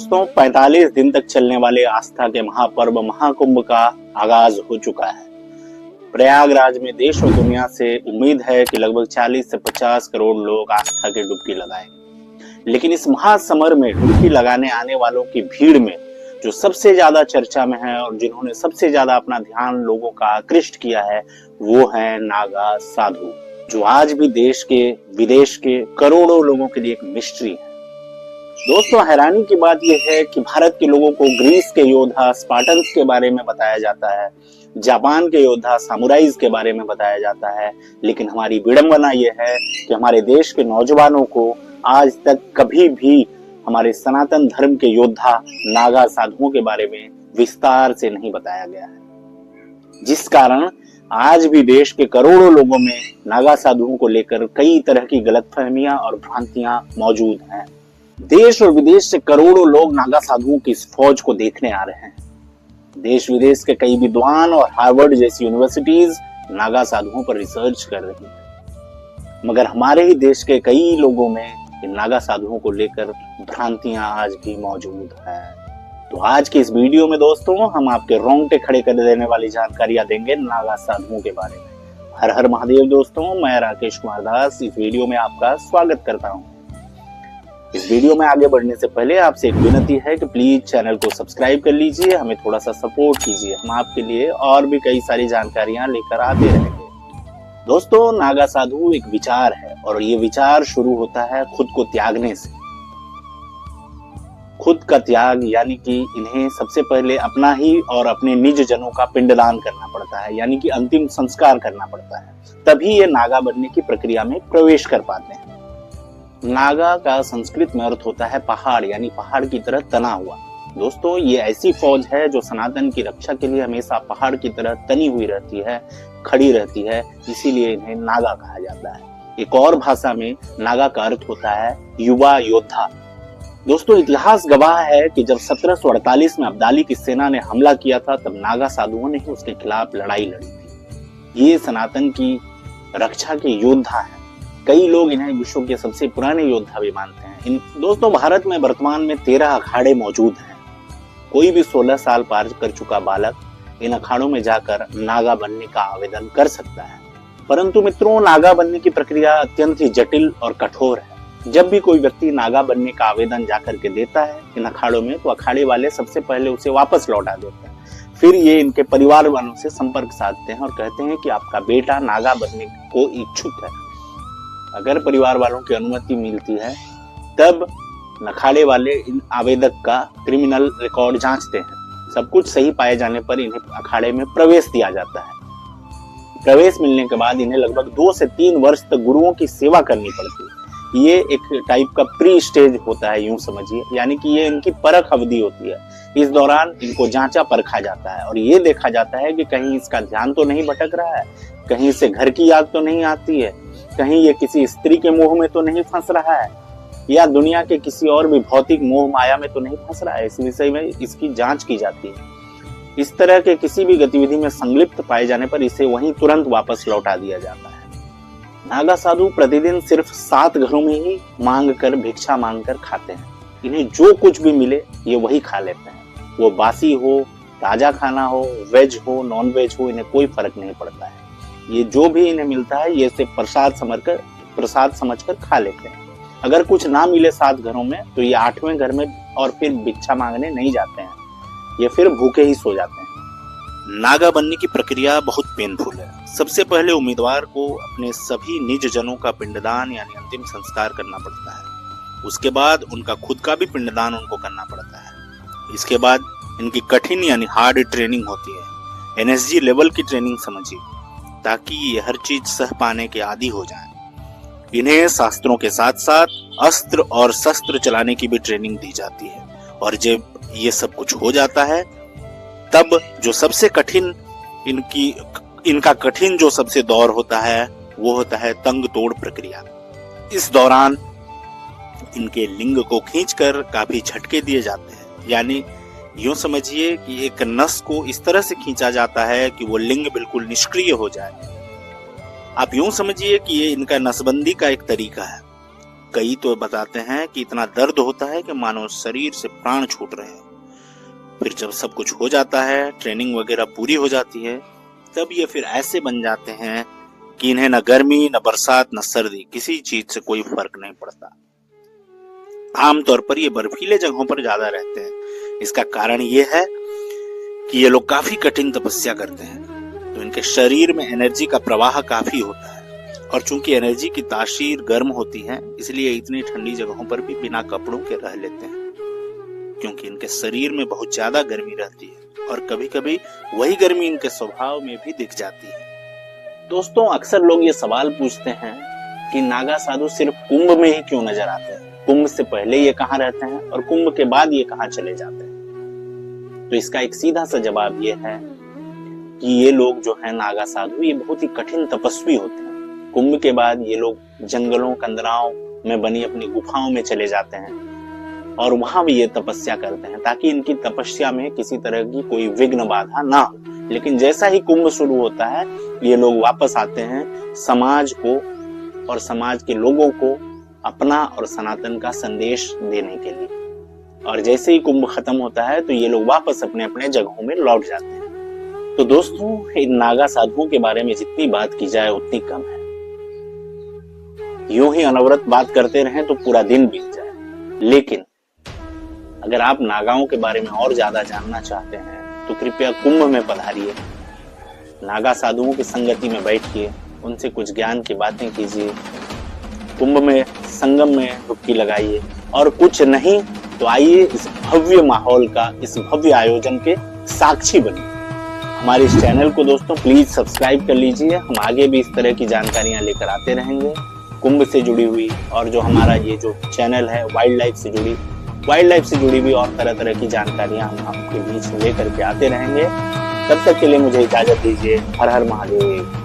दोस्तों 45 दिन तक चलने वाले आस्था के महापर्व महाकुंभ का आगाज हो चुका है। प्रयागराज में देश और दुनिया से उम्मीद है कि लगभग 40 से 50 करोड़ लोग आस्था की डुबकी लगाएंगे। लेकिन इस महासमर में डुबकी लगाने आने वालों की भीड़ में जो सबसे ज्यादा चर्चा में है और जिन्होंने सबसे ज्यादा अपना ध्यान लोगों का आकृष्ट किया है वो है नागा साधु, जो आज भी देश के विदेश के करोड़ों लोगों के लिए एक मिस्ट्री है। दोस्तों हैरानी की बात यह है कि भारत के लोगों को ग्रीस के योद्धा स्पार्टन्स के बारे में बताया जाता है, जापान के योद्धा सामुराइज के बारे में बताया जाता है, लेकिन हमारी विडंबना यह है कि हमारे देश के नौजवानों को आज तक कभी भी हमारे सनातन धर्म के योद्धा नागा साधुओं के बारे में विस्तार से नहीं बताया गया है, जिस कारण आज भी देश के करोड़ों लोगों में नागा साधुओं को लेकर कई तरह की गलतफहमियां और भ्रांतियां मौजूद हैं। देश और विदेश से करोड़ों लोग नागा साधुओं की इस फौज को देखने आ रहे हैं। देश विदेश के कई विद्वान और हार्वर्ड जैसी यूनिवर्सिटीज नागा साधुओं पर रिसर्च कर रही हैं, मगर हमारे ही देश के कई लोगों में इन नागा साधुओं को लेकर भ्रांतियां आज भी मौजूद हैं। तो आज के इस वीडियो में दोस्तों हम आपके रोंगटे खड़े कर देने वाली जानकारियां देंगे नागा साधुओं के बारे में। हर हर महादेव दोस्तों, मैं राकेश कुमार दास इस वीडियो में आपका स्वागत करता हूं। इस वीडियो में आगे बढ़ने से पहले आपसे एक विनती है कि प्लीज चैनल को सब्सक्राइब कर लीजिए, हमें थोड़ा सा सपोर्ट कीजिए, हम आपके लिए और भी कई सारी जानकारियां लेकर आते रहेंगे। दोस्तों नागा साधु एक विचार है और ये विचार शुरू होता है खुद को त्यागने से। खुद का त्याग यानी कि इन्हें सबसे पहले अपना ही और अपने निज जनों का पिंडदान करना पड़ता है, यानी कि अंतिम संस्कार करना पड़ता है, तभी ये नागा बनने की प्रक्रिया में प्रवेश कर पाते हैं। नागा का संस्कृत में अर्थ होता है पहाड़, यानी पहाड़ की तरह तना हुआ। दोस्तों ये ऐसी फौज है जो सनातन की रक्षा के लिए हमेशा पहाड़ की तरह तनी हुई रहती है, खड़ी रहती है, इसीलिए इन्हें नागा कहा जाता है। एक और भाषा में नागा का अर्थ होता है युवा योद्धा। दोस्तों इतिहास गवाह है कि जब 1748 में अब्दाली की सेना ने हमला किया था तब नागा साधुओं ने ही उसके खिलाफ लड़ाई लड़ी थी। ये सनातन की रक्षा के योद्धा है। कई लोग इन्हें विश्व के सबसे पुराने योद्धा भी मानते हैं। दोस्तों भारत में वर्तमान में 13 अखाड़े मौजूद हैं। कोई भी 16 साल पार कर चुका बालक इन अखाड़ों में जाकर नागा बनने का आवेदन कर सकता है। परंतु मित्रों नागा बनने की प्रक्रिया अत्यंत ही जटिल और कठोर है। जब भी कोई व्यक्ति नागा बनने का आवेदन जाकर के देता है इन अखाड़ों में, तो अखाड़े वाले सबसे पहले उसे वापस लौटा देते हैं। फिर ये इनके परिवार वालों से संपर्क साधते हैं और कहते हैं कि आपका बेटा नागा बनने को इच्छुक है। अगर परिवार वालों की अनुमति मिलती है तब अखाड़े वाले इन आवेदक का क्रिमिनल रिकॉर्ड जांचते हैं। सब कुछ सही पाए जाने पर इन्हें अखाड़े में प्रवेश दिया जाता है। प्रवेश मिलने के बाद इन्हें लगभग 2 से 3 वर्ष तक गुरुओं की सेवा करनी पड़ती है। ये एक टाइप का प्री स्टेज होता है, यूं समझिए, यानी कि ये इनकी परख अवधि होती है। इस दौरान इनको जांचा परखा जाता है और ये देखा जाता है कि कहीं इसका ध्यान तो नहीं भटक रहा है, कहीं इसे घर की याद तो नहीं आती है, कहीं ये किसी स्त्री के मोह में तो नहीं फंस रहा है, या दुनिया के किसी और भी भौतिक मोह माया में तो नहीं फंस रहा है। इस विषय में इसकी जांच की जाती है। इस तरह के किसी भी गतिविधि में संलिप्त पाए जाने पर इसे वहीं तुरंत वापस लौटा दिया जाता है। नागा साधु प्रतिदिन सिर्फ 7 घरों में ही भिक्षा मांग कर खाते हैं। इन्हें जो कुछ भी मिले ये वही खा लेते हैं। वो बासी हो, ताजा खाना हो, वेज हो, नॉन वेज हो, इन्हें कोई फर्क नहीं पड़ता है। ये जो भी इन्हें मिलता है ये इसे प्रसाद समझकर खा लेते हैं। अगर कुछ ना मिले 7 घरों में तो ये 8वें घर में और फिर भिक्षा मांगने नहीं जाते हैं, ये फिर भूखे ही सो जाते हैं। नागा बनने की प्रक्रिया बहुत पेनफुल है। सबसे पहले उम्मीदवार को अपने सभी निज जनों का पिंडदान यानी अंतिम संस्कार करना पड़ता है। उसके बाद उनका खुद का भी पिंडदान उनको करना पड़ता है। इसके बाद इनकी कठिन यानी हार्ड ट्रेनिंग होती है। NSG लेवल की ट्रेनिंग समझिए, ताकि ये हर चीज सह पाने के आदी हो जाएं। इन्हें शास्त्रों के साथ साथ अस्त्र और शस्त्र चलाने की भी ट्रेनिंग दी जाती है। और जब ये सब कुछ हो जाता है तब जो सबसे कठिन इनका कठिन जो सबसे दौर होता है वो होता है तंग तोड़ प्रक्रिया। इस दौरान इनके लिंग को खींचकर काफी झटके दिए जाते हैं, यानी यूं समझिए कि एक नस को इस तरह से खींचा जाता है कि वो लिंग बिल्कुल निष्क्रिय हो जाए। आप यूं समझिए कि ये इनका नसबंदी का एक तरीका है। कई तो बताते हैं कि इतना दर्द होता है कि मानो शरीर से प्राण छूट रहे हैं। फिर जब सब कुछ हो जाता है, ट्रेनिंग वगैरह पूरी हो जाती है, तब ये फिर ऐसे बन जाते हैं कि इन्हें न गर्मी, न बरसात, न सर्दी, किसी चीज से कोई फर्क नहीं पड़ता। आमतौर पर ये बर्फीले जगहों पर ज्यादा रहते हैं। इसका कारण ये है कि ये लोग काफी कठिन तपस्या करते हैं, तो इनके शरीर में एनर्जी का प्रवाह काफी होता है। और चूंकि एनर्जी की तासीर गर्म होती है, इसलिए इतनी ठंडी जगहों पर भी बिना कपड़ों के रह लेते हैं, क्योंकि इनके शरीर में बहुत ज्यादा गर्मी रहती है और कभी कभी वही गर्मी इनके स्वभाव में भी दिख जाती है। दोस्तों, अक्सर लोग ये सवाल पूछते हैं कि नागा साधु सिर्फ कुंभ में ही क्यों नजर आते हैं? कुंभ से पहले ये कहाँ रहते हैं और कुंभ के बाद ये कहाँ चले जाते हैं? तो इसका एक सीधा सा जवाब ये है कि ये लोग जो है नागा साधु, ये बहुत ही कठिन तपस्वी होते हैं। कुंभ के बाद ये लोग जंगलों, कंदराओं में बनी अपनी गुफाओं में चले जाते हैं और वहां भी ये तपस्या करते हैं ताकि इनकी तपस्या में किसी तरह की कोई विघ्न बाधा ना हो। लेकिन जैसा ही कुंभ शुरू होता है, ये लोग वापस आते हैं समाज को और समाज के लोगों को अपना और सनातन का संदेश देने के लिए। और जैसे ही कुंभ खत्म होता है तो ये लोग वापस अपने अपने जगहों में लौट जाते हैं। तो दोस्तों, इन नागा साधुओं के बारे में जितनी बात की जाए उतनी कम है। यूं ही अनवरत बात करते रहें तो पूरा दिन बीत जाए। लेकिन अगर आप नागाओं के बारे में और ज्यादा जानना चाहते हैं तो कृपया कुंभ में पधारिए, नागा साधुओं की संगति में बैठिए, उनसे कुछ ज्ञान की बातें कीजिए, कुंभ में संगम में डुबकी लगाइए, और कुछ नहीं तो आइए इस भव्य माहौल का, इस भव्य आयोजन के साक्षी बनिए। हमारे इस चैनल को दोस्तों प्लीज सब्सक्राइब कर लीजिए। हम आगे भी इस तरह की जानकारियां लेकर आते रहेंगे, कुंभ से जुड़ी हुई, और जो हमारा ये जो चैनल है वाइल्ड लाइफ से जुड़ी हुई और तरह तरह की जानकारियां हम आपके बीच लेकर के आते रहेंगे। तब तक के लिए मुझे इजाजत दीजिए। हर हर महादेव।